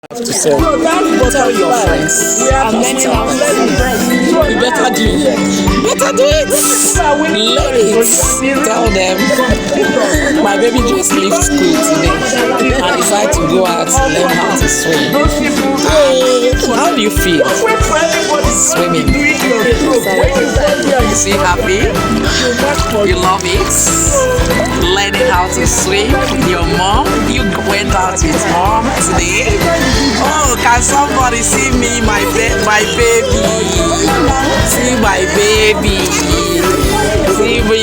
To sell. Tell your friends. I'm learning how to sell. You better do it. Better do it. Learn it. Tell them. My baby just left school today and decided to go out and learn how to swim. How do you feel? Swimming. You see happy? You love it? Learning how to swim with your mom. You went out with mom today. Oh, can somebody see me, my baby? See my baby. See me.